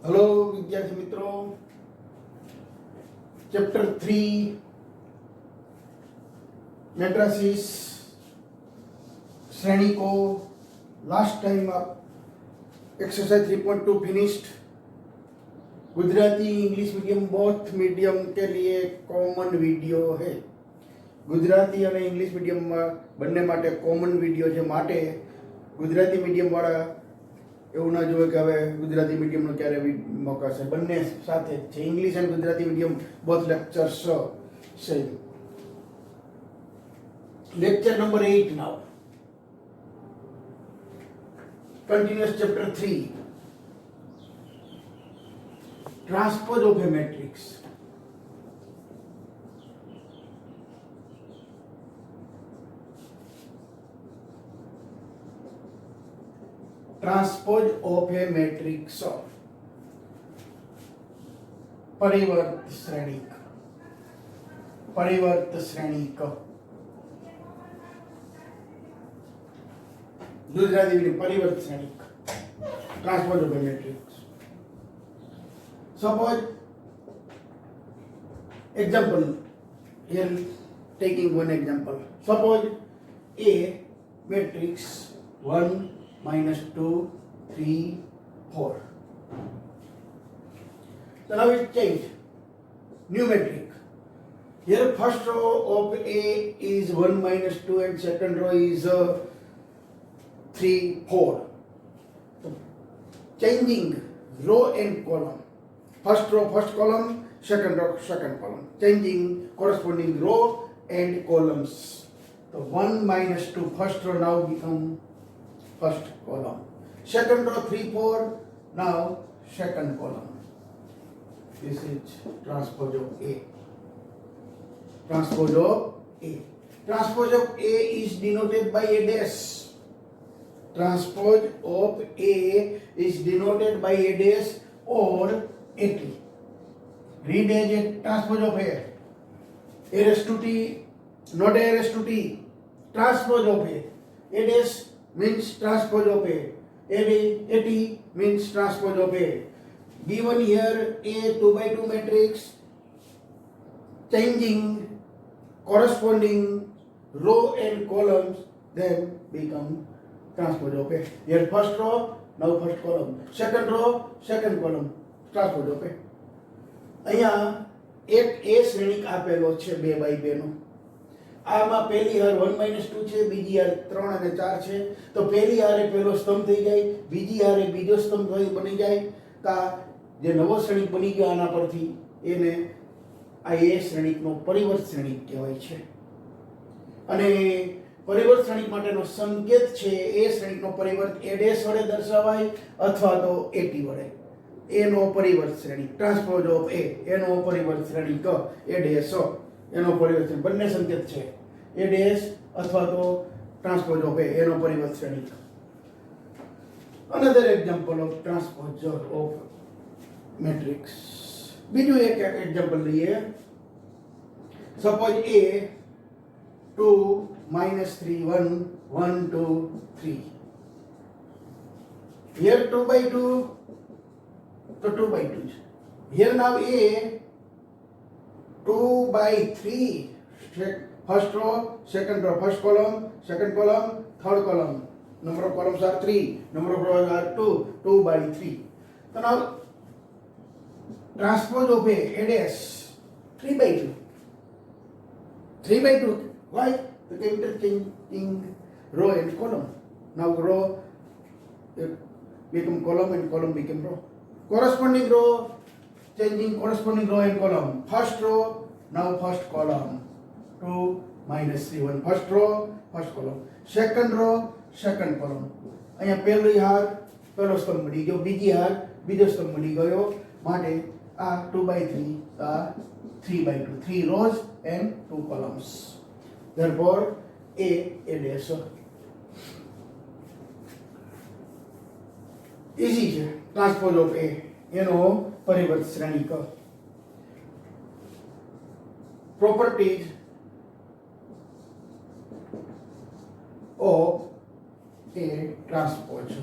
Hello विद्यार्थी मित्रों, chapter 3 matrices श्रेणी को लास्ट टाइम आप exercise 3.2 finished. Gujarati English medium both medium के लिए कॉमन वीडियो है। गुजराती और इंग्लिश मीडियम बने माटे कॉमन वीडियो है। माटे गुजराती मीडियम वाला એવું ના જોવે કે હવે ગુજરાતી મીડિયમનો ક્યારે મોકા છે, બંને સાથે છે। English and Gujarati medium both lectures same. Lecture number 8 now, continuous chapter 3, transpose of a matrix। Transpose of a matrix परिवर्त श्रेणिक। परिवर्त श्रेणिक गुजराती में परिवर्त श्रेणिक, transpose of a matrix. Suppose example, here taking one example, suppose a matrix 1 -2 3 4। so now it change new metric. Here first row of A is 1 -2 and second row is 3 4। so changing row and column, first row first column, second row second column, changing corresponding row and columns। so 1 -2 first row now become first column, second row 3 4 now second column। this is transpose of A। transpose of A, transpose of A is denoted by a dash। transpose of A is denoted by a dash or at। read as a transpose of A, a raised to T, not a raised to T, transpose of A dash means transpose of A, AT means transpose of A। Given here a 2x2 matrix, changing corresponding row and columns then become transpose of A। Here first row, now first column, second row second column, transpose of A। અહીંયા એક A શ્રેણિક આપેલો છે 2x2 નો। આમાં પહેલી હાર 1 -2 છે, બીજી હાર 3 અને 4 છે। તો પહેલી હારે પહેલો સ્તંભ થઈ જાય, બીજી હારે બીજો સ્તંભ બની જાય। તો જે નવો શ્રેણિક બની ગયો આના પરથી એને આ એ શ્રેણિકનો પરિવર્ત શ્રેણિક કહેવાય છે। અને પરિવર્ત શ્રેણિક માટેનો સંકેત છે એ શ્રેણિકનો પરિવર્ત એ ડેશ વડે દર્શાવાય અથવા તો એટી વડે। એનો પરિવર્ત શ્રેણિક ટ્રાન્સપોઝ ઓફ એ, એનો પરિવર્ત શ્રેણિક એ ડેશ, એનો પરિવર્તન બંને સંકેત છે, એ ડેશ અથવા તો ટ્રાન્સપોઝ ઓફ એ, એનો પરિવર્ત શ્રેણિક। Another example of transpose of matrix, બીજું એક એક્ઝામ્પલ લઈએ। Suppose A 2 -3 1 1 2 3। here 2x2 તો 2x2 છે। here now A 2/3, first row second row, first column second column third column, number of columns are 3, number of rows are 2, 2/3। so now transpose of A dash 3/2, 3/2, why? Because interchanging row and column, now row become column and column become row, corresponding row changing corresponding row and column, first row now first column, 2 -3 1, first row first column, second row second column। અહીંયા પહેલી હાર પહેલો સ્તંભ મળી ગયો, બીજી હાર બીજો સ્તંભ મળી ગયો, માટે આ 2/3 આ 3/2, 3 rows and 2 columns, therefore A dash। easy છે ટ્રાન્સપોઝ ઓફ A, એનો પરિવર્ત શ્રેણિક। properties of a transpose।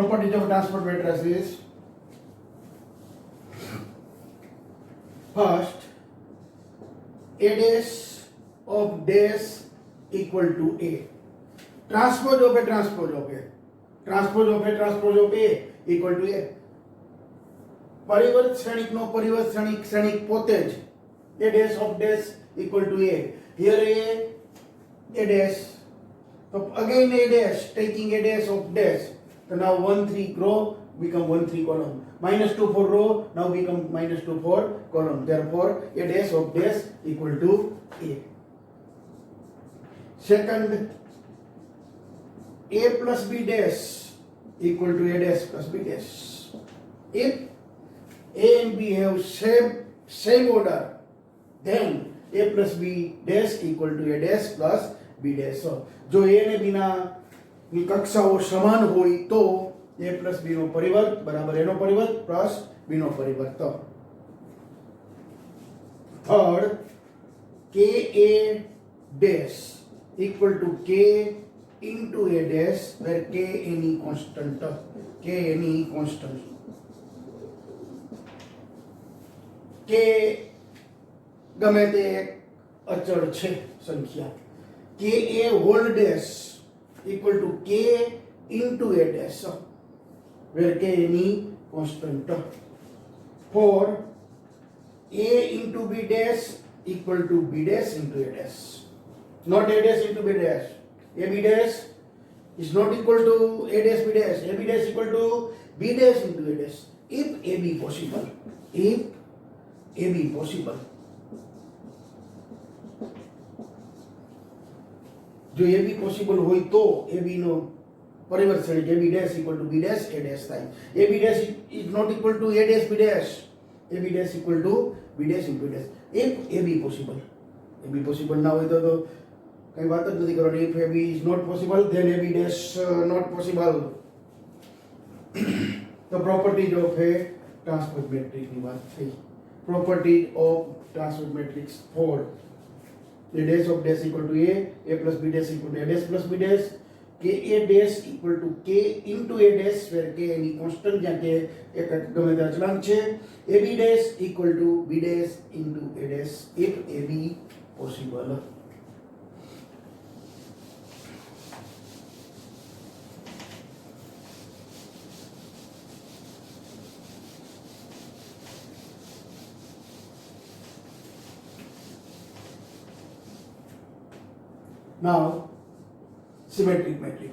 properties of transport matrices. First, A dash of dash equal to A. Transpose of A, transpose of A. Transpose of A, transpose of A equal to A. પરિવર્ત શ્રેણિકનો પરિવર્ત શ્રેણિક પોતે જ A dash of dash equal to A. Here A dash. So again A dash, taking A dash of dash. So now 1 3 row become 1 3 column. Minus 2 4 row now become minus 2 4 column. Therefore A dash of dash equal to A. Second, A plus B dash equal to A dash plus B dash. If A and B have same order, then A plus B dash equal to A dash plus B dash. So, જો A ને B ના કક્ષાઓ સમાન હોય તો A plus B નો પરિવર્ત બરાબર A નો પરિવર્ત પ્લસ B નો પરિવર્ત. Third, KA dash equal to K into A dash where K any constant. K any constant. K ગમે તે અચળ છે સંખ્યા. Ka whole dash equal to K into A dash where K any constant. For A into B dash equal to B dash into A dash. Not A dash into B dash. A B dash is not equal to A dash B dash. A B dash equal to B dash into A dash. If A B possible. If A B possible. જો A B possible હોય તો A B નો પરિવર્ત શ્રેણિક A B dash equal to B dash A dash થાય. A B dash is not equal to A dash B dash. A B dash equal to B dash into A dash. If A B possible. A B possible ના હોય તો કઈ વાત જ નથી કરવાની. If A B is not possible then A B dash not possible. The properties of a transpose matrix ની વાત થઈ. Properties of transpose matrix 4. A dash of dash equal to A plus B dash equal to A dash plus B dash, K A dash equal to K into A dash where K any constant જ્યાં કે એક ગમે તે અચળાંક છે. A B dash equal to B dash into A dash if A B possible. Now, symmetric matrix.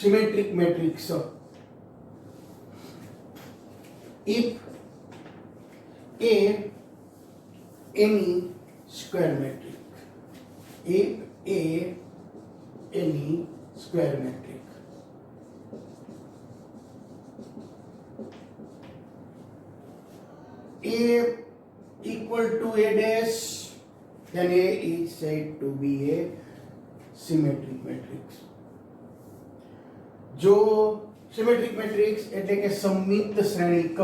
Symmetric matrix. If A any square matrix. If A any square matrix. A equal to A dash, then A is said to be a symmetric matrix. जो symmetric matrix એટલે કે સમમિત શ્રેણિક.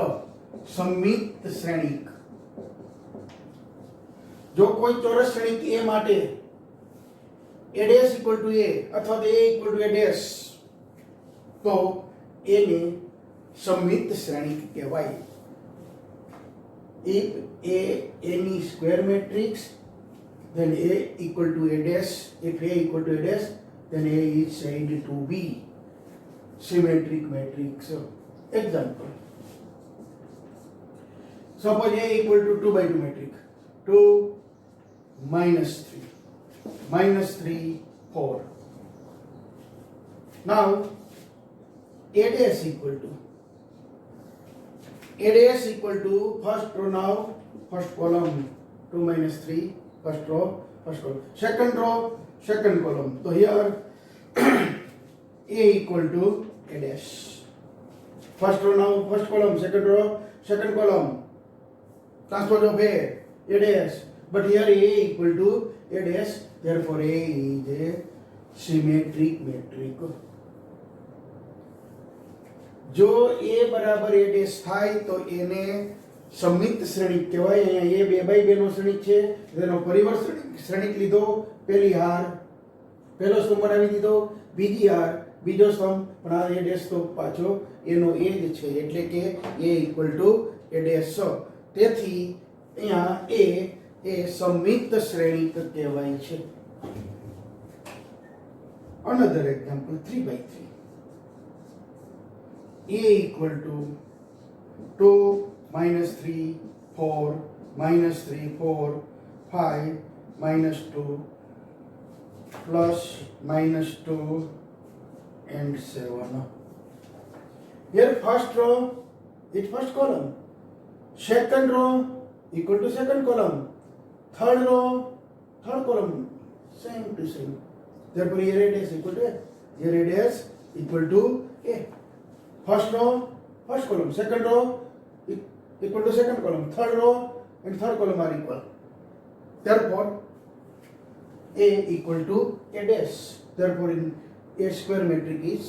સમમિત શ્રેણિક. જો કોઈ ચોરસ શ્રેણિક A માટે A dash equal to A અથવા તો A equal to A dash તો A ને સમમિત શ્રેણિક કહેવાય. If A any square matrix, then A equal to A dash. If A equal to A dash, then A is said to be symmetric matrix. Example. Suppose A equal to 2 by 2 matrix. 2 minus 3. Minus 3, 4. Now, A dash equal to A dash equal to first row now, first column 2 minus 3, first row, first column. Second row, second column. So here A equal to A dash. First row now, first column, second row, second column. Transpose of A dash. But here A equal to A dash. Therefore A is a symmetric matrix. જો A બરાબર A dash થાય તો A ને સંમિત શ્રેણિક કહેવાય. અહીંયા એ 2 નો શ્રેણિક છે, તેનો પરિવર્ત શ્રેણિક લીધો. પહેલી હાર પહેલો સ્તંભ બનાવી દીધો, બીજી હાર બીજો સ્તંભ, પણ આ એ ડેશ તો પાછો એનો એ જ છે, એટલે કે a equal to A dash. તેથી અહીંયા એ સંમિત શ્રેણિક કહેવાય છે. Another example 3/3. A equal to 2 minus 3 4 minus 3 4 5 minus 2 plus minus 2 and 7. Here first row is first column, second row equal to second column, third row third column, same to same. Therefore A radius equal to A. A radius equal to A. First row first column, second row equal to second column, third row and third column are equal. Therefore A equal to A dash. Therefore in A square metric is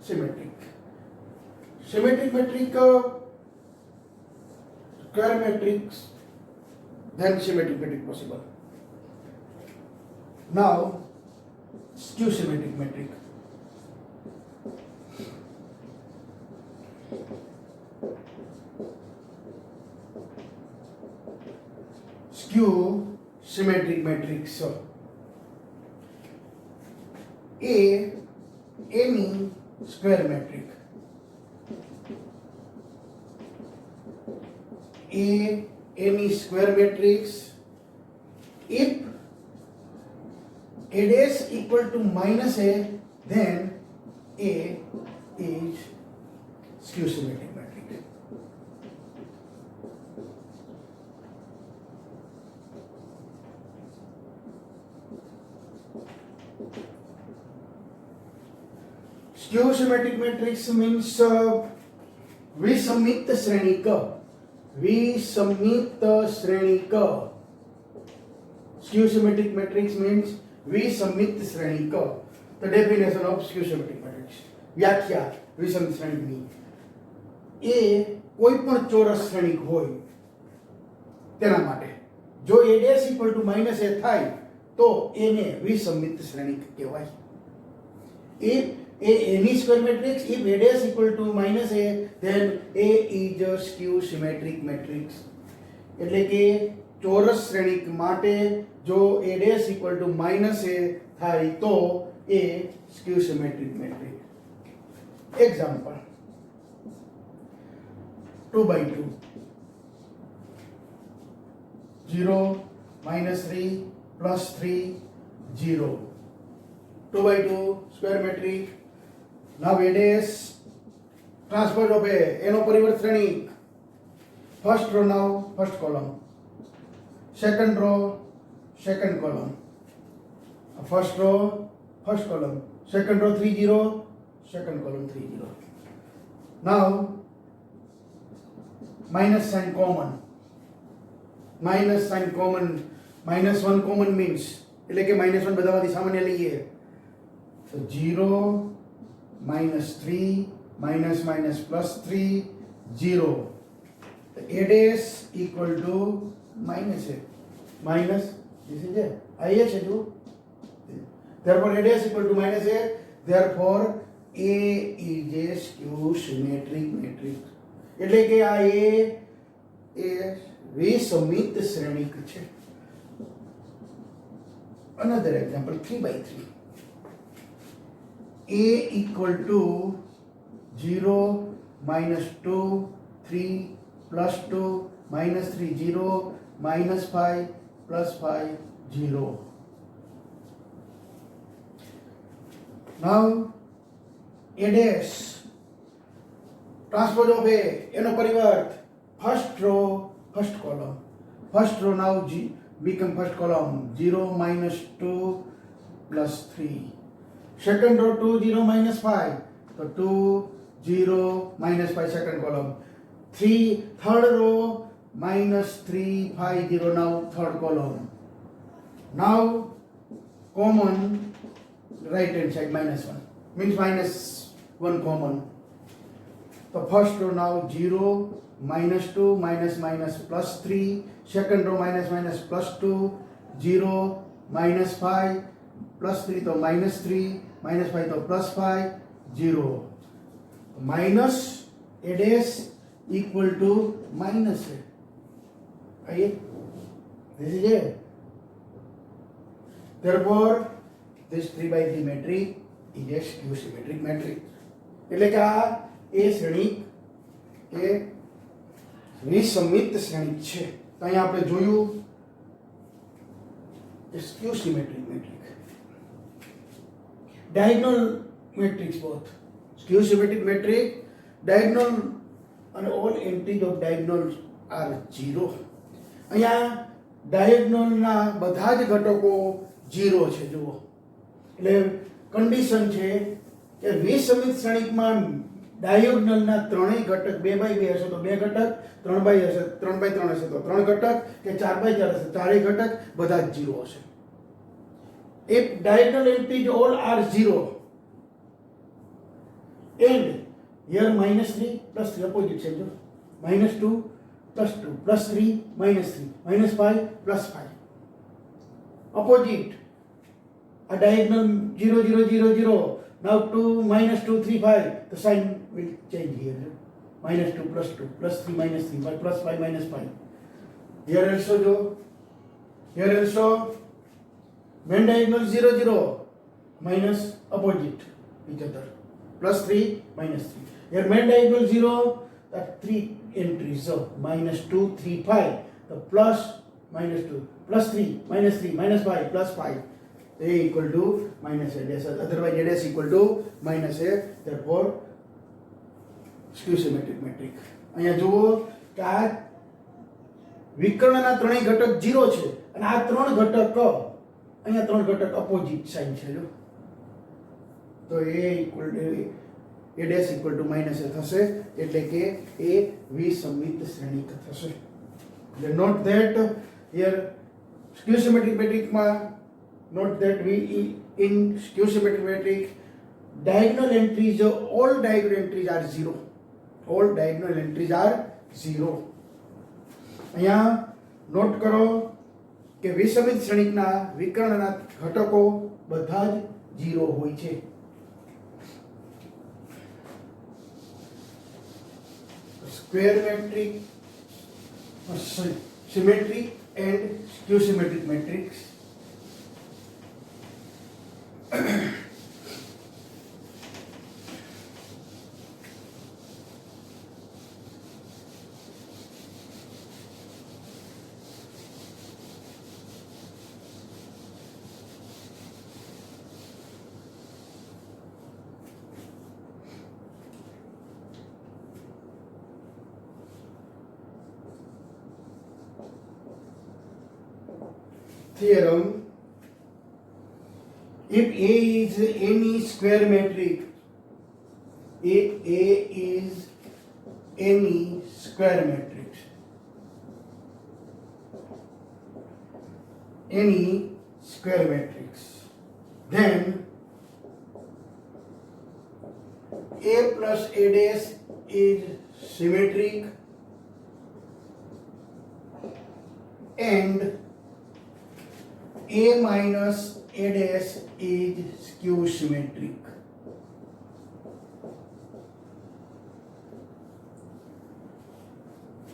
symmetric. Symmetric metric square matrix, then symmetric metric possible. Now skew symmetric metric. Skew symmetric matrix. So any square metric, any square matrix, if A dash equal to minus A, then A is skew symmetric metric. Skew symmetric matrix means विसमित Shrenik. विसमित Shrenik. Skew symmetric matrix means विसमित Shrenik. The definition of skew symmetric matrix. व्याख्या विसमित श्रेणिकની. એ કોઈ પણ ચોરસ શ્રેણિક હોય તેના માટે જો a dash equal to minus a થાય તો એને વિસમિત શ્રેણિક કહેવાય. If any square matrix, if a dash equal to minus a, then A is a skew symmetric matrix. એટલે કે ચોરસ શ્રેણિક માટે જો a dash equal to minus a થાય તો A skew symmetric matrix. Example 2/2, 0 minus 3 plus 3 0. 2/2 square matrix. Now A dash transpose of A, એનો પરિવર્ત શ્રેણિક. First row now first column, second row second column, first row first column, second row 3 0, second column 3 0. Now minus sign common. Minus sign common. Minus 1 common means એટલે કે -1 બધામાંથી સામાન્ય લઈએ. So 0 minus 3 minus minus plus 3 0. The A dash equal to minus A. Minus this is A. I H do. Therefore A dash equal to minus A. Therefore A is a skew symmetric matrix. એટલે કે આ A એ વિસમિત શ્રેણિક છે. Another example 3/3. A equal to 0 minus 2 3 plus 2 minus 3 0 minus 5 plus 5 0. Now A dash transpose of A, એનો પરિવર્ત first row first column. First row now become first column, 0 minus 2 plus 3. Second row 2 0 minus 5, so 2 0 minus 5 second column. 3 third row minus 3 5 0 now third column. Now common right hand side -1 means -1 common. So first row now 0, minus 2, minus minus plus 3. Second row minus minus plus 2, 0, minus 5, plus 3 तो minus 3, minus 5 तो plus 5, 0. Minus a dash equal to minus a. आइए, this is a. Therefore, this 3 by 3 matrix is a skew symmetric matrix. એટલે કે આ એ શ્રેણિક એ વિસમિત શ્રેણિક છે. તો અહીંયા આપણે જોયું કે skew symmetric matrix. Diagonal matrix both. Skew symmetric matrix, diagonal and all entries of diagonals are 0. અહીંયા diagonal ના બધા જ ઘટકો 0 છે. જુઓ, એટલે કન્ડિશન છે કે વિસમિત શ્રેણિકમાં ડાયોગનલના ત્રણેય ઘટક 2/2 હશે તો 2 ઘટક, 3/3 હશે 3/3 હશે તો 3 ઘટક, કે 4/4 હશે ચારેય ઘટક બધા જ 0 હશે. If diagonal entries all are 0 and here -3 plus 3 opposite છે. જો -2 plus 2 plus 3 minus 3 minus 5 plus 5 opposite a diagonal 0 0 0 0. Now 2 minus 2 3 5, the sign will change here. Minus 2 plus 2 plus 3 minus 3 plus 5 minus 5. Here also jo, here also when diagonal 0 0 minus opposite each other plus 3 minus 3. Here when diagonal 0, that 3 entries, so minus 2 3 5, the plus minus 2 plus 3 minus 3 minus 5 plus 5. A equal to minus a dash, otherwise a dash equal to minus a. Therefore skew symmetric matrix. અહીંયા જુઓ કે આ વિકર્ણના ત્રણેય ઘટક 0 છે અને આ ત્રણ ઘટક અહીંયા ત્રણ ઘટક અપોઝિટ સાઇન છે. જો તો a equal to a dash equal to minus a થશે એટલે કે a વિસમિત શ્રેણિક થશે. Note that here skew symmetric matrix માં note that we in skew symmetric matrix diagonal entries, all diagonal entries are 0. All diagonal entries are 0. અહીંયા not કરો કે વિસમિત શ્રેણિકના વિકર્ણના ઘટકો બધા જ 0 હોય છે. Square metric, symmetric and skew symmetric matrix. Theorem: if A is any square matrix, if A is any square matrix, any square matrix, then A plus A dash is symmetric and A minus A dash is skew symmetric.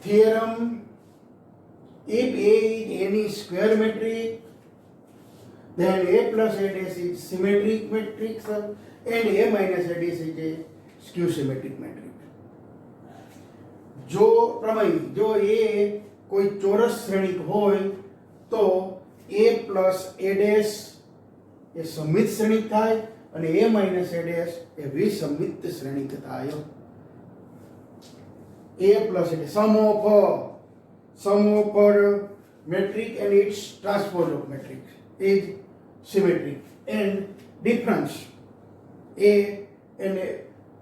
Theorem: if A is any square matrix, then A plus A dash is symmetric matrix and A minus A dash is a skew symmetric matrix. जो प्रमेय जो A कोई चौरस श्रेणिक होय तो A plus A dash એ સમિત શ્રેણિક થાય અને A minus A dash એ વિસમિત શ્રેણિક થાય. A plus A dash sum of metric and its transpose of metric is symmetric and difference A and A,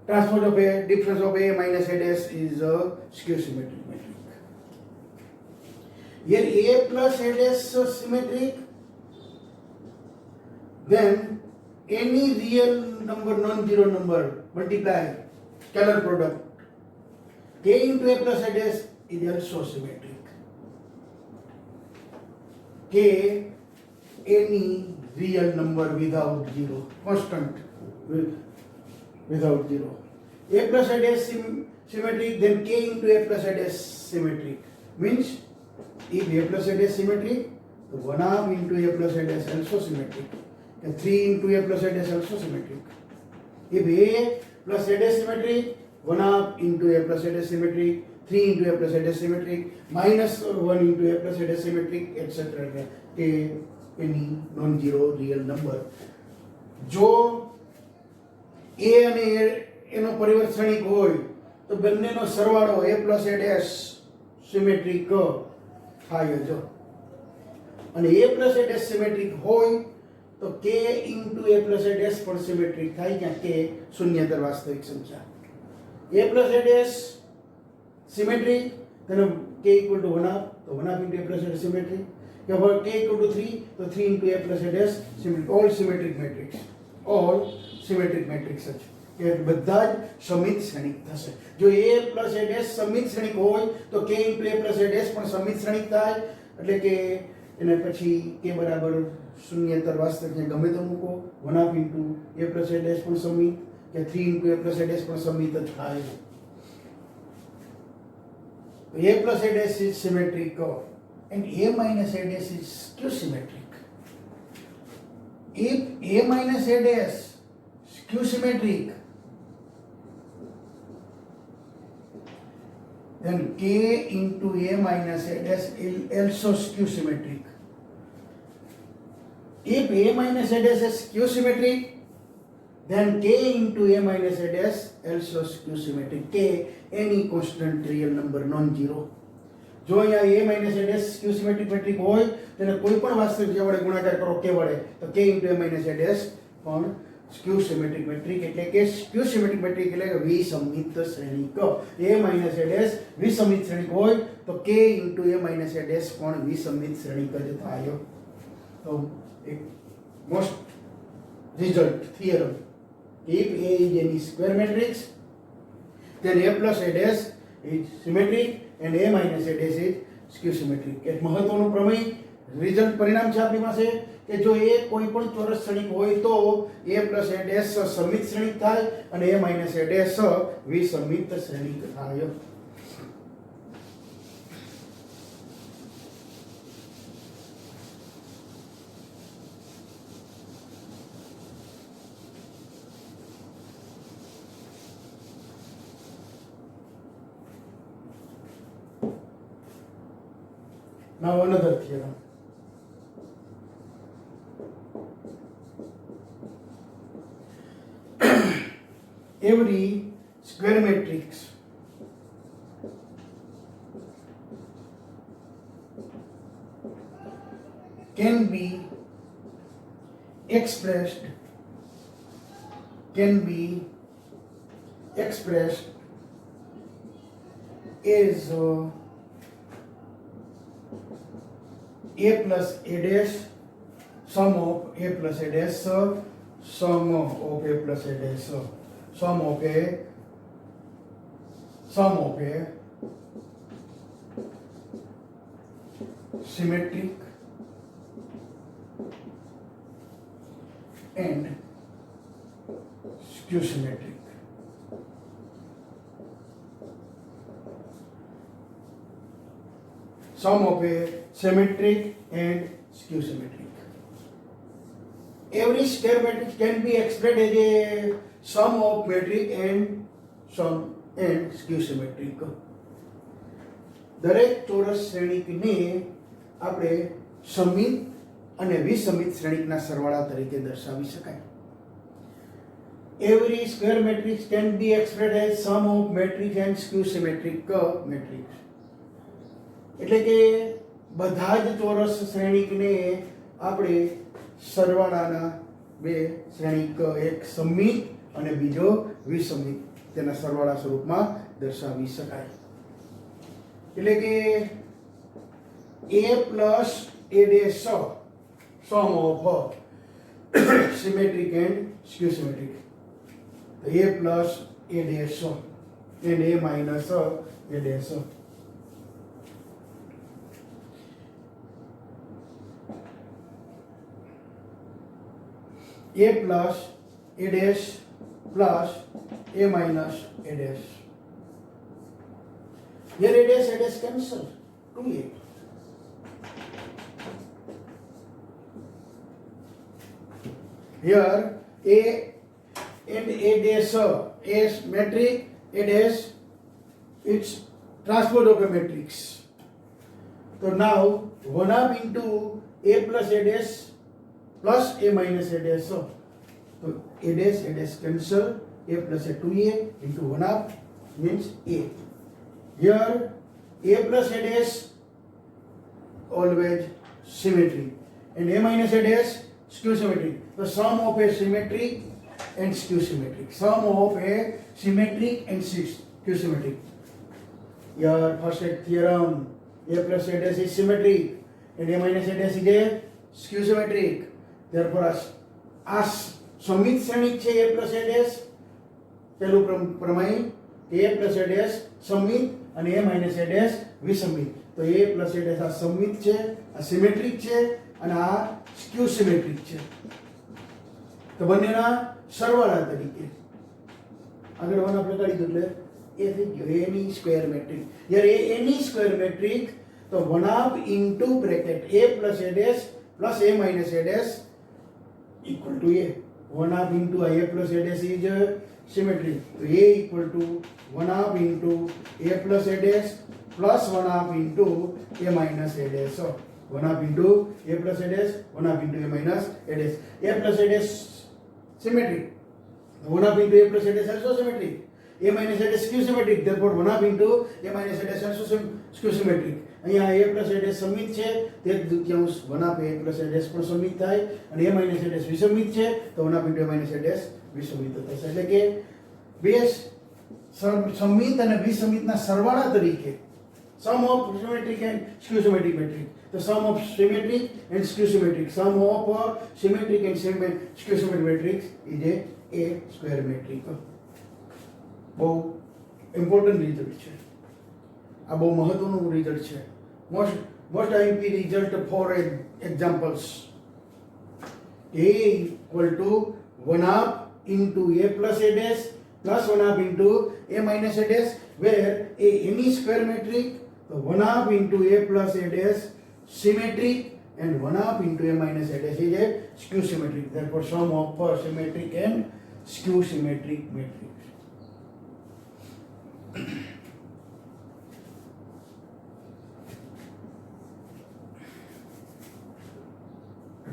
transpose of A, difference of A minus A dash is a skew symmetric matrix. Here A plus A dash symmetric, then any real number non-zero number multiply scalar product K into A plus A dash is also symmetric. K, any real number without zero, constant without zero. A plus A dash symmetric, then K into A plus A dash symmetric. Means if A plus A dash symmetric, so 1/2 into A plus A dash also symmetric. And 3 into A plus A dash also symmetric. If A plus A dash symmetric, 1/2 into A plus A dash symmetric, 3 into A plus A dash symmetric, minus 1 into A plus A dash symmetric, etc. Any non-zero real number. જો A અને એનો પરિવર્તનિક હોય તો બંનેનો સરવાળો A plus A dash symmetric થાય જ. અને A plus A dash symmetric હોય તો K into A plus A dash પણ સિમેટ્રિક થાય, જ્યાં K શૂન્યતર વાસ્તવિક સંખ્યા. A plus A dash symmetric, તેનો K equal to 1/2, તો 1/2 into A plus A dash symmetric. K equal to 3, તો 3 into A plus A dash symmetric. All symmetric matrix. All symmetric matrix જ. કે બધા જ સમિત શ્રેણિક થશે. જો A plus A dash સમિત શ્રેણિક હોય તો K into A plus A dash પણ સમિત શ્રેણિક થાય. એટલે કે એને પછી K બરાબર શૂન્યતર વાસ્તવિક ગમે તો મૂકો, 1/2 into A plus A dash પણ સમિત, કે 3 into A plus A dash પણ સમિત જ થાય. A plus A dash is symmetric and A minus A dash is skew symmetric. If A minus A dash skew symmetric, then K into A minus A dash is also skew symmetric. If A minus A dash is skew symmetric, then K into A minus A dash also skew symmetric. K, any constant real number, non-zero. જો અહીંયા A minus A dash skew symmetric matrix હોય તેને કોઈ પણ વાસ્તવિક સંખ્યા વડે ગુણાકાર કરો K વડે, તો K into A minus A dash પણ skew symmetric મેટ્રિક. એટલે કે skew symmetric મેટ્રિક એટલે કે વિસમિત શ્રેણિક. A minus A dash વિસમિત શ્રેણિક હોય તો K into A minus A dash પણ વિસમિત શ્રેણિક જ થાય. તો એક most result theorem, if A is any square matrix, then A plus A dash is symmetric and A minus A dash is skew symmetric. એક મહત્વનું પ્રમેય રિઝલ્ટ પરિણામ છે આપણી પાસે કે જો A કોઈ પણ ચોરસ શ્રેણિક હોય તો A plus A dash સમિત શ્રેણિક થાય અને A minus A dash વિસમિત શ્રેણિક થાય. Now another theorem. Every square matrix can be expressed as A plus A dash sum of A plus A dash sum of A plus A dash sum of A symmetric and skew symmetric. Sum of A symmetric and skew symmetric. Every square matrix can be expressed as a sum of metric and skew symmetric. દરેક ચોરસ શ્રેણિકને આપણે સમિત અને વિસમિત શ્રેણિકના સરવાળા તરીકે દર્શાવી શકાય. Every square matrix can be expressed as sum of metric and skew symmetric matrix. એટલે કે બધા જ ચોરસ શ્રેણિકને આપણે સરવાળાના બે શ્રેણિક, એક સમિત અને બીજો વિસમિત, તેના સરવાળા સ્વરૂપમાં દર્શાવી શકાય. એટલે કે A plus A dash sum of symmetric and skew symmetric. A plus A dash and A minus A dash. A plus A dash plus A minus A dash. Here A dash cancel. 2A. Here A and A dash, A metric, A dash, it's transpose of a matrix. So now 1/2 into A plus A dash plus A minus A dash. So A dash cancel, A plus A 2A into 1/2 means A. Here A plus A dash always symmetry and A minus A dash skew symmetric. The sum of a symmetric and skew symmetric. Sum of a symmetric and skew symmetric. Here first theorem, A plus A dash is symmetric and A minus A dash is a skew symmetric. Therefore આ સમિત શ્રેણિક છે A plus A dash. પહેલું પ્રમેય A plus A dash સમિત અને A minus A dash વિસમિત. તો A plus A dash આ સમિત છે, આ સિમેટ્રિક છે અને આ સ્ક્યુ સિમેટ્રિક છે. તો બંનેના સરવાળા તરીકે આગળ વન આપણે કાઢી દો એટલે એ થઈ ગયો A ની સ્ક્વેર મેટ્રિક. યાર A ની સ્ક્વેર મેટ્રિક તો 1/2 into bracket A plus A dash plus A minus A dash equal to A. 1/2 into A plus A dash is symmetry. So A equal to 1/2 into A plus A dash plus 1/2 into A minus A dash. So 1/2 into A plus A dash, 1/2 into A minus A dash. A plus A dash symmetric. 1/2 into A plus A dash also symmetric. A minus A dash skew symmetric. Therefore 1/2 into A minus A dash also skew symmetric. અહીંયા A plus A dash સમિત છે તે દુત્યાંશ 1/2 A plus A dash પણ સમિત થાય અને A minus A dash વિસમિત છે તો 1/2 into A minus A dash વિસમિત થશે. એટલે કે બે સમિત અને વિસમિતના સરવાળા તરીકે sum of symmetric and skew symmetric metric. The sum of symmetric and skew symmetric. Sum of symmetric and skew symmetric matrix is a square metric. બહુ ઇમ્પોર્ટન્ટ રિઝલ્ટ છે. આ બહુ મહત્વનું રિઝલ્ટ છે. Most IMP result for examples. A equal to 1/2 into A plus A dash plus 1/2 into A minus A dash, where A any square metric, so 1/2 into A plus A dash symmetric and 1/2 into A minus A dash is a skew symmetric. Therefore sum of symmetric and skew symmetric matrix.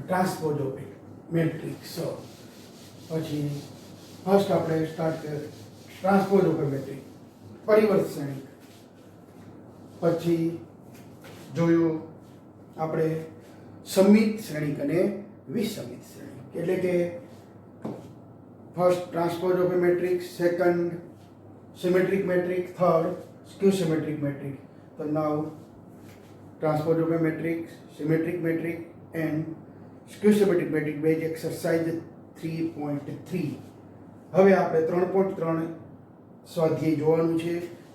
Transpose of it matrix. So પછી first આપણે start કરીએ transpose of metric પરિવર્ત શ્રેણિક. પછી જોયું આપણે સમિત શ્રેણિક અને વિસમિત શ્રેણિક. એટલે કે first transpose of matrix, second symmetric matrix, third skew symmetric matrix. તો now transpose of matrix, symmetric matrix and skew symmetric matrix base exercise 3.3. હવે આપણે 3.3 સ્વાધ્યાય જોવાનું છે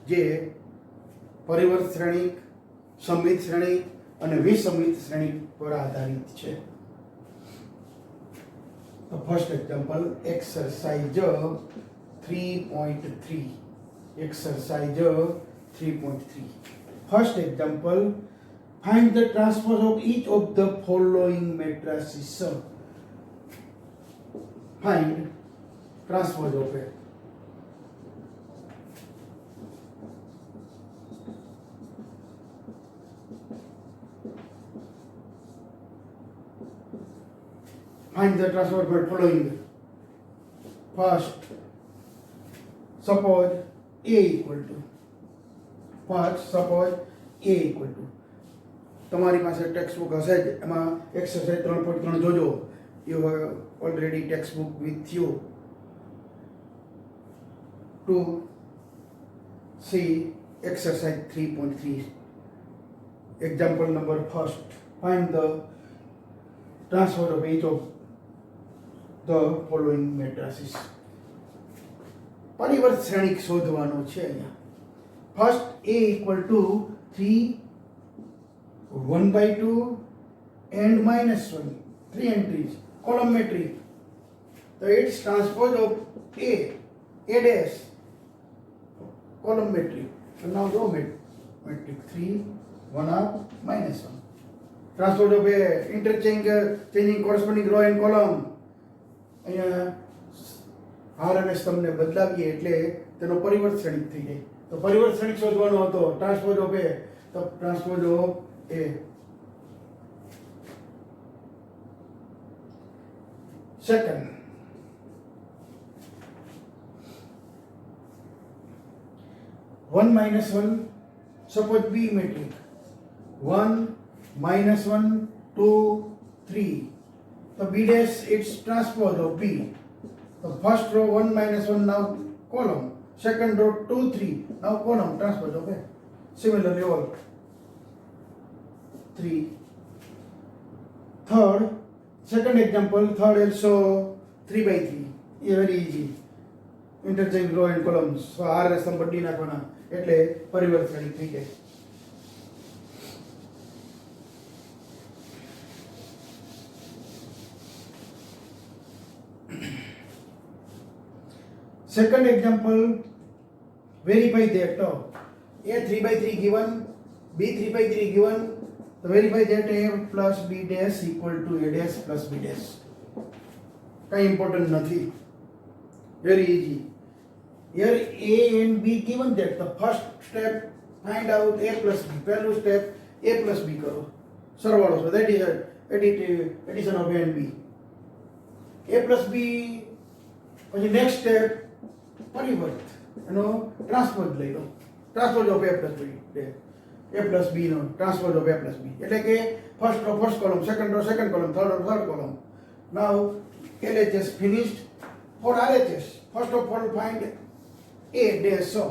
જે પરિવર્ત શ્રેણિક, સમિત શ્રેણિક અને વિસમિત શ્રેણિક પર આધારિત છે. તો first example exercise 3.3. Exercise 3.3. First example, find the transpose of each of the following matrices. Find transpose of it. Find the transpose of the following. First, suppose A equal to. First, suppose A equal to. તમારી પાસે text book હશે જ, એમાં exercise 3.3 જોજો. You have already textbook with you to see exercise 3.3. Example number first, find the transpose of each of the following matrices. પરિવર્ત શ્રેણિક શોધવાનો છે અહીંયા. first A equal to 3, 1/2 and -1, 3 entries, column metric. So it's transpose of A dash, column metric. So now row metric 3, 1/2, -1. Transpose of A, changing corresponding row and column. અહીંયા RMS તમને બદલાવીએ એટલે તેનો પરિવર્ત શ્રેણિક થઈ જાય. તો પરિવર્ત શ્રેણિક શોધવાનો હતો ટ્રાન્સપોઝ ઓફ A, તો transpose of A. Second, one minus one, suppose B metric, 1 -1 2 3. So B dash it's transpose of B. The first row 1 -1 now column, second row 2 3 now column, transpose of A. Similarly all 3. Third, second example, third also 3/3. Very easy. Interchange row and columns. So R સમ બદલી નાખવાના એટલે પરિવર્ત શ્રેણિક થઈ જાય. Second example, verify that A 3/3 given, B 3/3 given, so verify that A plus B dash equal to A dash plus B dash. Kind important nothing. Very easy. Here A and B given that, the first step find out A plus B. Value step A plus B करो. सरवाળો. So that is addition of A and B. A plus B. પછી next step પરિવર્ત એનો transpose લઈ લો. Transpose of A plus B. A plus B નો transpose of A plus B. એટલે કે first row first column, second row second column, third row third column. Now LHS finished. For RHS, first of all find A dash, so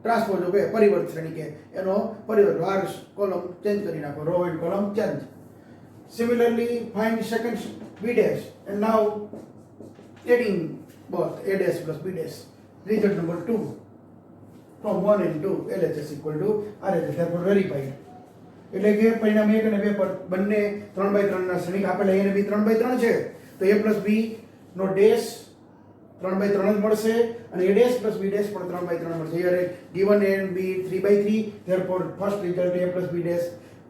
transpose of A, પરિવર્ત શ્રેણિક એનો પરિવર્ત R column change કરી નાખો, row and column change. Similarly find second B dash and now adding both A dash plus B dash. Result number 2 from 1 and 2 LHS equal to RHS, therefore verified. એટલે કે પરિણામ 1 અને 2 પર બંને 3/3 ના શ્રેણિક આપેલા A અને B 3/3 છે, તો A plus B નો ડેશ 3/3 જ મળશે અને A dash plus B dash પણ 3/3 મળશે. Here given A and B 3/3, therefore first result A plus B dash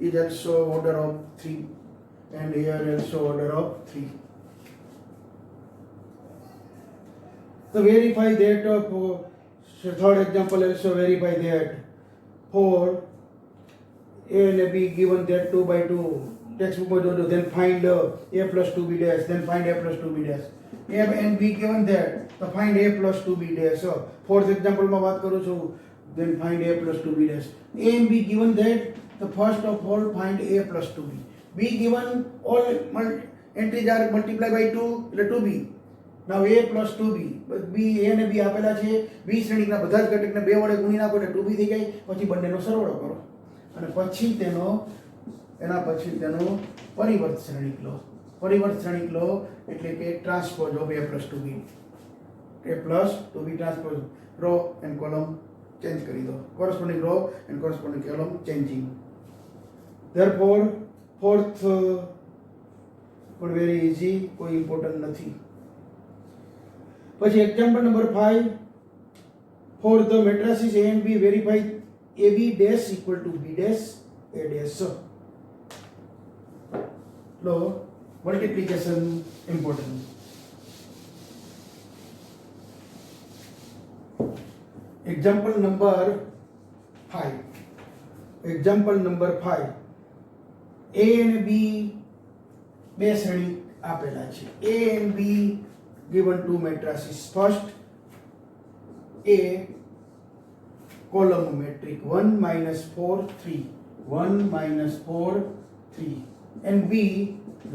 is also order of 3 and here also order of 3. So verify that for third example also verify that for A and B given that 2/2 textbook માં જોજો, then find A plus 2B dash, then find A plus 2B dash. A and B given that, so find A plus 2B dash. So fourth example માં વાત કરું છું, then find A plus 2B dash. A and B given that, the first of all find A plus 2B. B given all entries are multiplied by 2 એટલે 2B. Now A plus 2B, B A અને B આપેલા છે, B શ્રેણીના બધા જ ઘટકને 2 વડે ગુણી નાખો એટલે 2B થઈ જાય, પછી બંનેનો સરવાળો કરો અને પછી તેનો પરિવર્ત શ્રેણિક લો. પરિવર્ત શ્રેણિક લો એટલે કે transpose of A plus 2B. A plus 2B transpose, raw and column change કરી દો, corresponding raw and corresponding column changing. Therefore fourth પણ very easy, કોઈ ઇમ્પોર્ટન્ટ નથી. પછી example number 5, for the matrices A and B verify AB dash equal to B dash A dash. So multiplication important. Example number 5. Example number 5. A and B બે શ્રેણી આપેલા છે. A and B given two matrices. First A column metric 1 -4 3, 1 -4 3, and B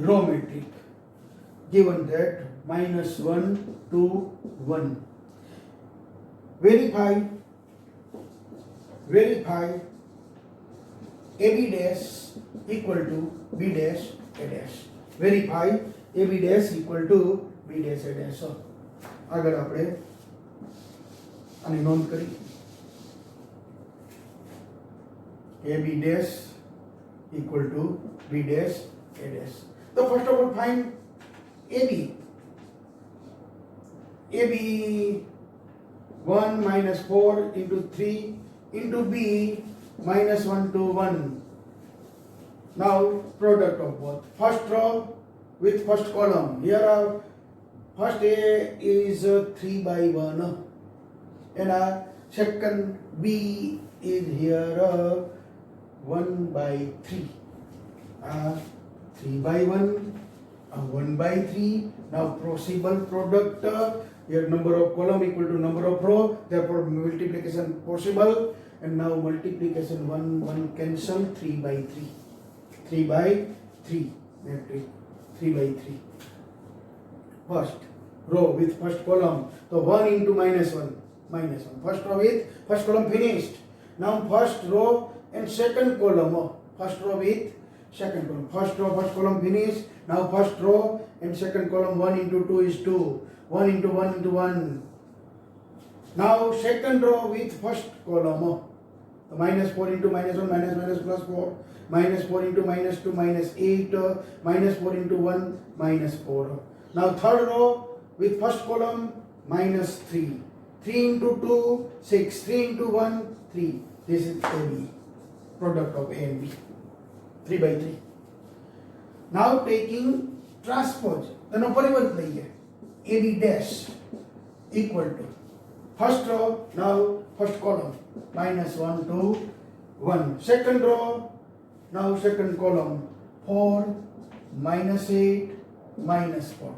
row metric given that -1 2 1. Verify AB dash equal to B dash A dash. Verify AB dash equal to B dash A dash. So આગળ આપણે આની નોંધ કરી. AB dash equal to B dash A dash. So first of all find AB. AB 1 minus 4 into 3 into B minus 1 to 1. Now product of both. First row with first column. Here our first A is 3 by 1 and our second B is here 1 by 3. 3 by 1, 1 by 3. Now possible product, here number of column equal to number of row, therefore multiplication possible, and now multiplication 1 cancel, 3 by 3. 3 by 3 matrix, 3 by 3. First row with first column, so 1 into minus 1, minus 1. First row with first column finished. Now first row and second column, first row with second column. First row, first column finished. Now first row and second column 1 into 2 is 2. 1 into 1 into 1. Now second row with first column. Minus 4 into minus 1, minus plus 4. Minus 4 into minus 2, minus 8. Minus 4 into 1, minus 4. Now third row with first column minus 3. 3 into 2, 6. 3 into 1, 3. This is AB. Product of A and B. 3 by 3. Now taking transpose. Then परिवर्त लइए. AB dash equal to first row, now first column minus 1 to 1. Second row, now second column 4 minus 8 minus 4.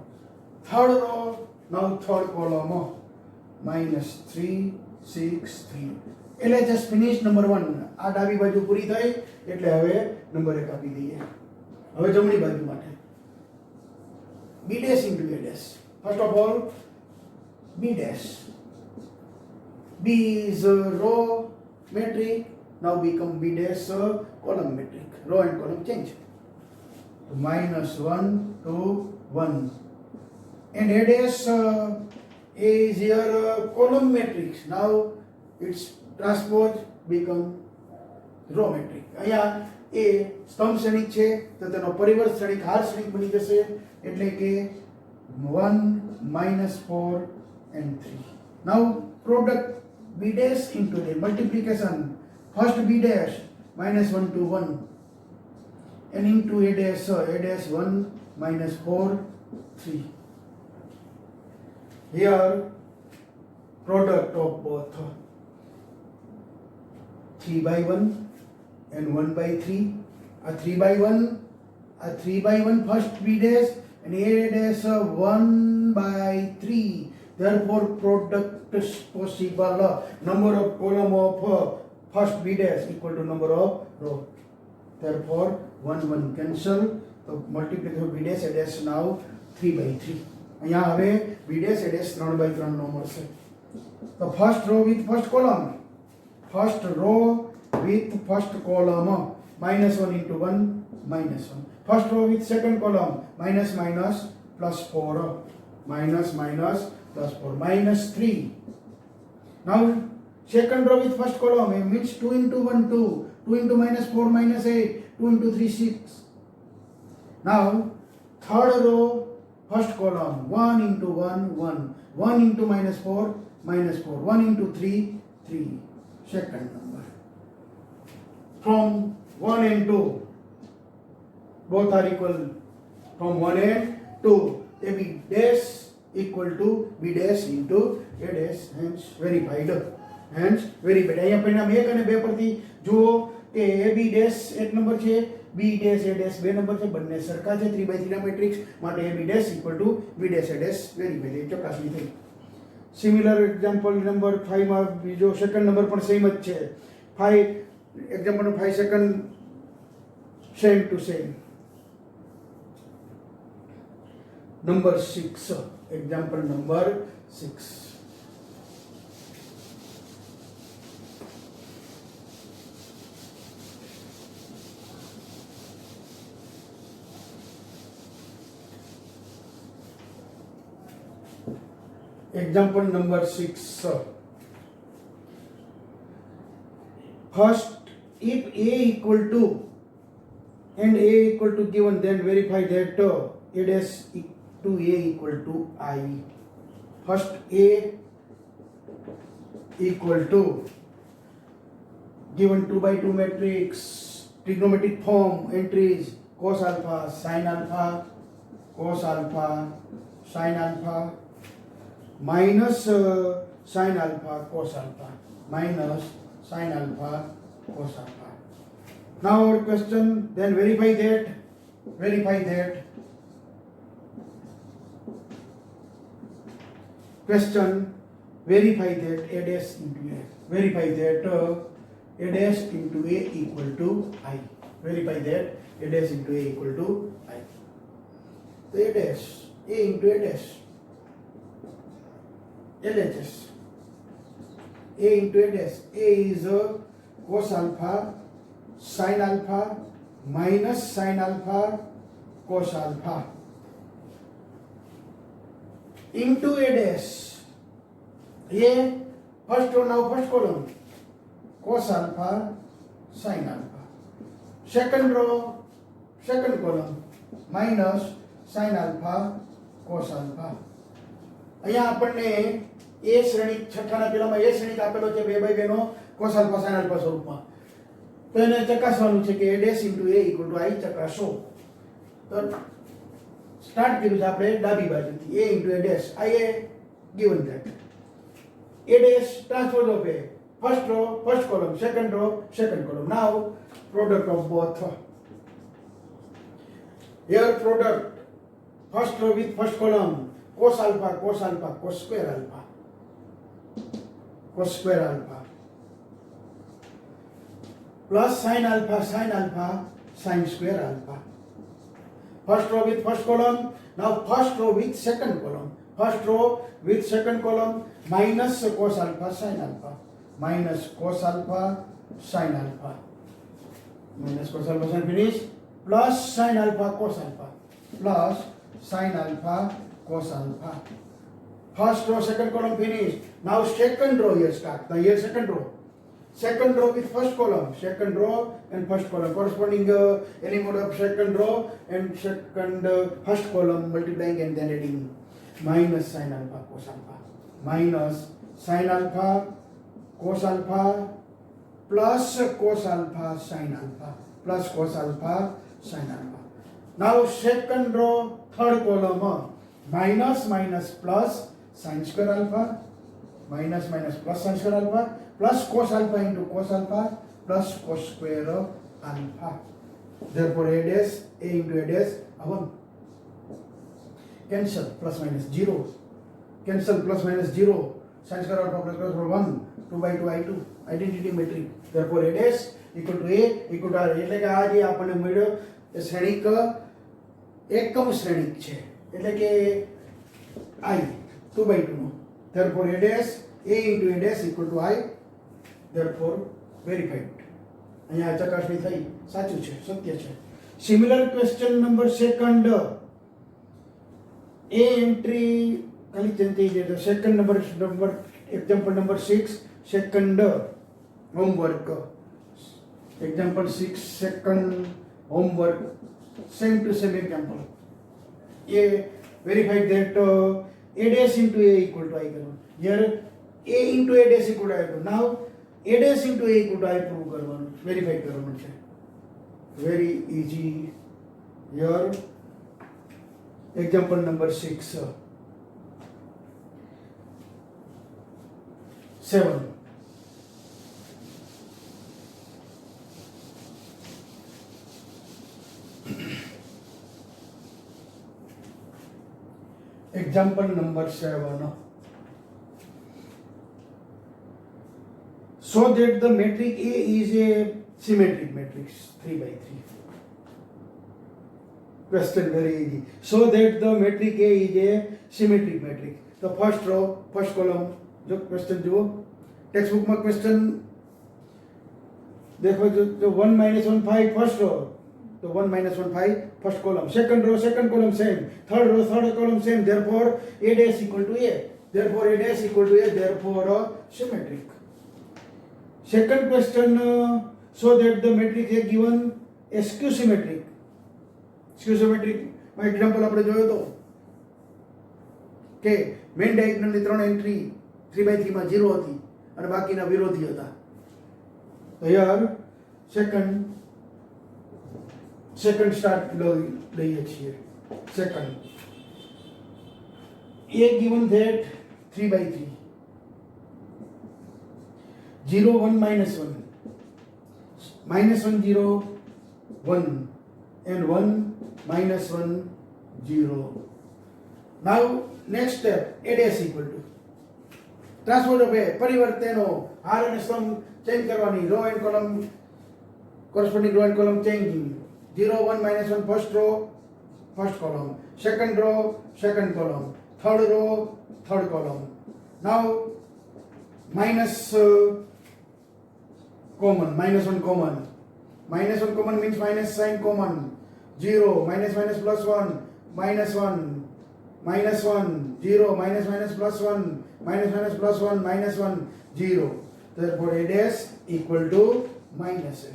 Third row, now third column minus 3 6 3. એટલે just finish number 1. આ ડાબી બાજુ પૂરી થઈ એટલે હવે number 1 આપી દઈએ. હવે જમણી બાજુ માટે B dash into A dash. First of all B dash. B is a row metric, now become B dash column metric. Row and column change. So minus 1 to 1. And A dash is here column matrix. Now its transpose become row metric. અહીંયા એ સ્તંભ શ્રેણિક છે તો તેનો પરિવર્ત શ્રેણિક હાર શ્રેણિક બની જશે એટલે કે 1 minus 4 and 3. Now product B dash into the multiplication. First B dash minus 1 to 1 and into A dash 1 minus 4 3. Here product of both 3 by 1 and 1 by 3. A 3 by 1, a 3 by 1 first B dash and A dash 1 by 3. Therefore product is possible. Number of column of first B dash equal to number of row. Therefore 1 cancel. So multiplication of B dash A dash now 3 by 3. અહીંયા હવે B dash A dash 3 by 3 નો મળશે. So first row with first column. First row with first column minus 1 into 1 minus 1. First row with second column minus plus 4 minus plus 4 minus 3. Now second row with first column means 2 into 1 2, 2 into minus 4 minus 8, 2 into 3 6. Now third row first column 1 into 1 1, 1 into minus 4 minus 4, 1 into 3 3. Second number from 1 and 2 both are equal. From 1 and 2 AB dash equal to B dash into A dash. Hence verified. અહીંયા પરિણામ 1 અને 2 પરથી જુઓ કે AB dash એક number છે, B dash A dash 2 number છે, બંને સરખા છે 3 by 3 ના મેટ્રિક્સ માટે AB dash equal to B dash A dash verify થઈ ચકાસણી થઈ. સિમિલર એક્ઝામ્પલ નંબર 5 માં બીજો સેકન્ડ નંબર પણ સેમ જ છે. 5 example 5 second same to same. Number 6 example number 6. Example number 6. First, if A equal to and A equal to given, then verify that A dash to A equal to I. First A equal to given 2 by 2 matrix, trigonometric form, entries cos alpha, sin alpha, cos alpha, sin alpha, minus sin alpha, cos alpha, minus sin alpha, cos alpha. Now our question, then verify that question, verify that A dash into A, verify that A dash into A equal to I, verify that A dash into A equal to I. So A dash, A into A dash, LHS, A into A dash, A is cos alpha, sin alpha, minus sin alpha, cos alpha, into A dash, A, first row, now first column, cos alpha, sin alpha, second row, second column, minus sin alpha, cos alpha. અહીંયા આપણને એ શ્રેણિક છઠ્ઠાના પેલામાં એ શ્રેણિક આપેલો છે 2/2 નો cos alpha sin alpha સ્વરૂપમાં. તો એને ચકાસવાનું છે કે a dash into a equal to I ચકાસો. તો સ્ટાર્ટ કર્યું છે આપણે ડાબી બાજુથી a into a dash, I a given that a dash transpose of a, first row first column, second row second column. Now product of both, here product first row with first column, cos alpha, cos alpha, cos square alpha, cos square alpha, plus sin alpha, sin square alpha. First row with first column, now first row with second column, first row with second column, minus cos alpha, sin alpha, minus cos alpha, sin alpha, minus cos alpha, sin finish, plus sin alpha, cos alpha, plus sin alpha, cos alpha. First row, second column finished. Now second row here start. Now here second row. Second row with first column. Second row and first column. Corresponding element of second row and second first column multiplying and then adding. Minus sin alpha, cos alpha. Minus sin alpha, cos alpha, plus cos alpha, sin alpha. Plus cos alpha, sin alpha. Now second row, third column. Minus minus plus sin square alpha, minus minus plus sin square alpha, plus cos alpha into cos alpha, plus cos square alpha. Therefore a dash, a into a dash, 1. Cancel, plus minus 0. Cancel, plus minus 0. Sin square alpha plus cos square 1. 2 by 2 I2. Identity metric. Therefore a dash equal to a equal to r. એટલે કે આ જે આપણને મળ્યો એ શ્રેણિક એકમ શ્રેણિક છે. એટલે કે I 2 by 2 no. Therefore a dash, a into a dash equal to I. Therefore verified. અહીંયા ચકાસણી થઈ, સાચું છે, સત્ય છે. Similar question number second. A entry ખાલી ચેન્જ થઈ જાય તો second number example number 6 second homework. Example 6 second homework, same to same example. A verified that a dash into a equal to I करो. Here a into a dash equal to I करो. Now a dash into a equal to I prove करवानो, verify करवानो છે. Very easy. Here example number 6 7. Example number 7. So that the metric A is a symmetric matrix 3 by 3. Question very easy. So that the metric A is a symmetric matrix. The first row, first column. जो question जो text book में question देखो जो 1 minus 1 5 first row. So 1 minus 1 5 first column, second row second column same, third row third column same, therefore a dash equal to a, therefore a dash equal to a, therefore symmetric. Second question so that the matrix A given a skew symmetric. Skew symmetric માં example આપણે જોયો તો કે main ડાયગોનલની 3 entry 3/3 માં 0 હતી અને બાકીના વિરોધી હતા. તો યાર સેકન્ડ સ્ટાર્ટ લઈએ છીએ. Second A given that 3/3 0 1 minus 1 minus 1 0 1 and 1 minus 1 0. Now next step, A dash equal to transpose of A પરિવર્તનો હાર અને સ્તંભ ચેન્જ કરવાની. Raw and column corresponding row and column changing. 0 1 minus 1 first row first column, second row second column, third row third column. Now minus common, minus 1 common. Minus 1 common means minus sign common. 0 minus minus plus 1 minus 1 minus 1 0 minus minus plus 1 minus minus plus 1 minus 1 0. Therefore A dash equal to minus A.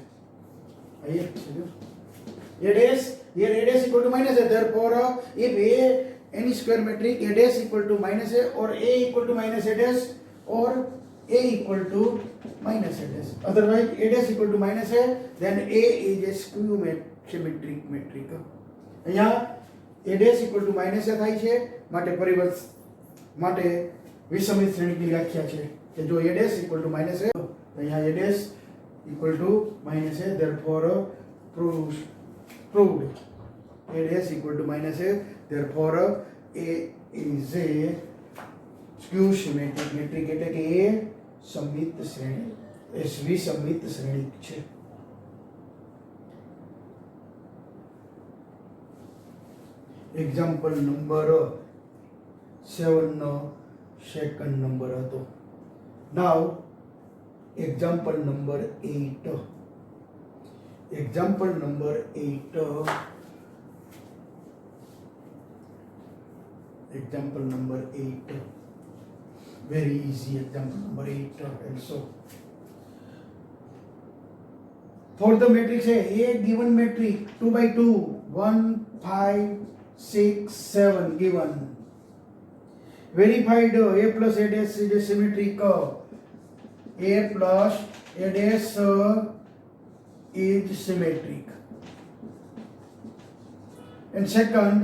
A dash, here A dash equal to minus A. Therefore if A any square metric A dash equal to minus A or A equal to minus A dash or A equal to minus A dash. Otherwise A dash equal to minus A, then A is a skew symmetric metric. અહીંયા A dash equal to minus A થાય છે માટે વિષમિત શ્રેણીની વ્યાખ્યા છે કે જો A dash equal to minus A, તો અહીંયા A dash equal to minus A, therefore proved. A dash equal to minus A, therefore A is a skew symmetric metric. એટલે કે A સમમિત શ્રેણી વિષમિત શ્રેણી છે. એક્ઝામ્પલ નંબર 7 નો સેકન્ડ નંબર હતો. Now example number 8. Example number 8. Example number 8. Very easy example number 8 also. For the matrix A given matrix 2 by 2 1 5 6 7 given. Verified A plus A dash is a symmetric. A plus A dash is symmetric. And second,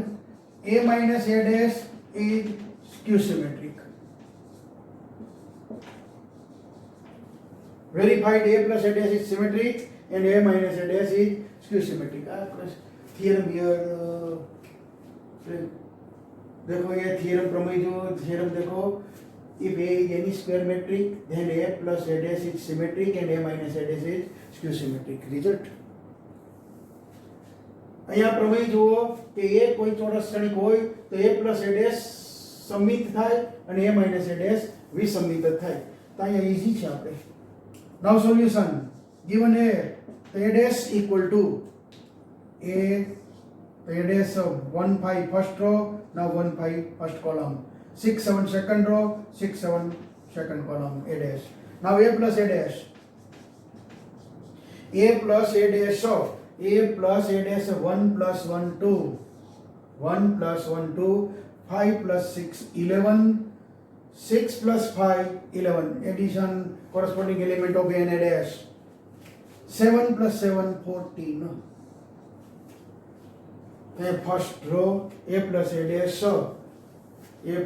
A minus A dash is skew symmetric. Verified A plus A dash is symmetric and A minus A dash is skew symmetric. Theorem here. देखो ये theorem प्रमेय जो theorem देखो, if A is any square metric then A plus A dash is symmetric and A minus A dash is skew symmetric. Result. અહીંયા પ્રમેય જુઓ કે A કોઈ ચોરસ શ્રેણિક હોય તો A plus A dash સમમિત થાય અને A minus A dash વિસમિત થાય. તો અહીંયા ઈઝી છે આપણે. Now solution given A, તો A dash equal to A dash 1 5 first row, now 1 5 first column, 6 7 second row, 6 7 second column. A dash. Now A plus A dash, A plus A dash of A plus A dash 1 plus 1 2, 1 plus 1 2, 5 plus 6 11, 6 plus 5 11. Addition corresponding element of A and A dash. 7 plus 7 14. First row A plus A dash, A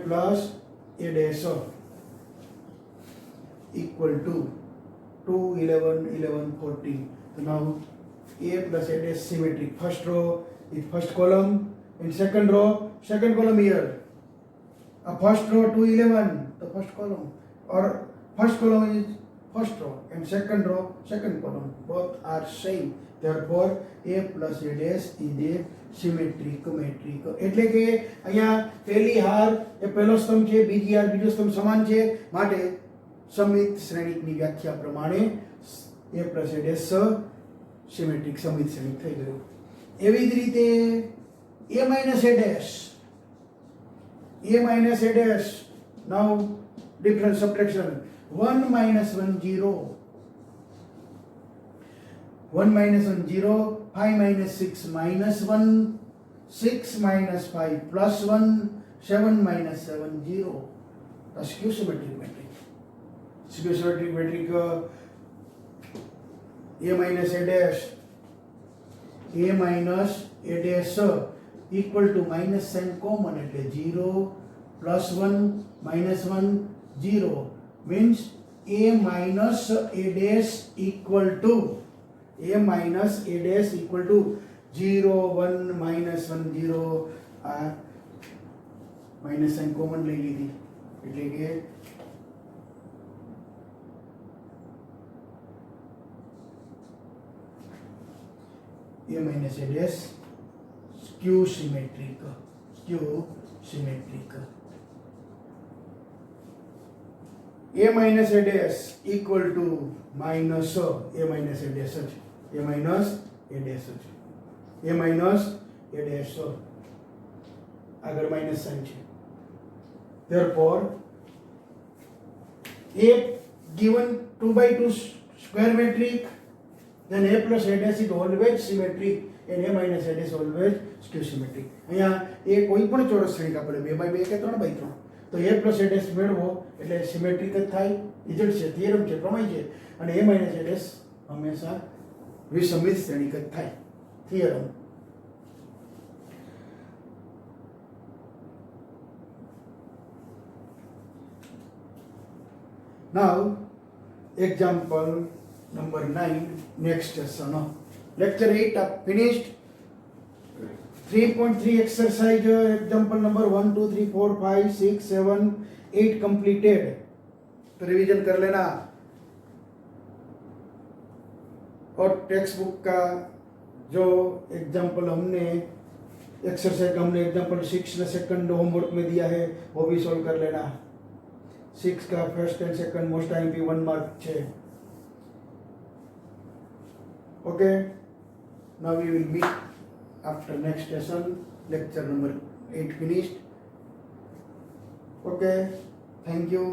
plus A dash equal to 2 11 11 14. So now A plus A dash symmetric. First row is first column and second column here. A first row 2 11, the first column, or first column is first row and second row second column. Both are same. Therefore A plus A dash is a symmetric metric. એટલે કે અહીંયા પહેલી હાર એ પહેલો સ્તંભ છે, બીજી હાર બીજો સ્તંભ સમાન છે, માટે સમિત શ્રેણિકની વ્યાખ્યા પ્રમાણે A plus A dash symmetric સમિત શ્રેણિક થઈ ગયું. એવી જ રીતે A minus A dash, A minus A dash, now different subtraction, 1 minus 1 0, 1 minus 1 0, 5 minus 6 minus 1, 6 minus 5 plus 1, 7 minus 7 0. That's skew symmetric metric. Skew symmetric metric a minus a dash equal to minus sign common એટલે 0 plus 1 minus 1 0 means a minus a dash equal to 0 1 minus 1 0 આ minus sign common લઈ લીધી એટલે કે a minus a dash skew symmetric a minus a dash equal to minus a minus a dash આગળ minus sign છે therefore a given 2 by 2 square metric then a plus a dash is always symmetric and a minus a dash always skew symmetric. અહીંયા એ કોઈ પણ ચોરસ શ્રેણિક આપણે 2 by 2 કે 3 by 3 તો a plus a dash મેળવો એટલે સિમેટ્રિક જ થાય. રિઝલ્ટ છે, થિયરમ છે, પ્રમેય છે અને a minus a dash હંમેશા વિસંમિત શ્રેણિક જ થાય. Theorem. Now example number 9, next lesson. Lecture 8 up finished. 3.3 exercise example number 1 2 3 4 5 6 7 8 completed. तो रिवीजन कर लेना. और टेक्स्ट बुक का जो एग्जाम्पल हमने एक्सरसाइज हमने एग्जाम्पल 6 ने सेकंड होमवर्क में दिया है वो भी सॉल्व कर लेना. 6 का first and second most IMP 1 mark है. Okay, now we will meet after next lesson. Lecture number 8 finished. Okay, thank you.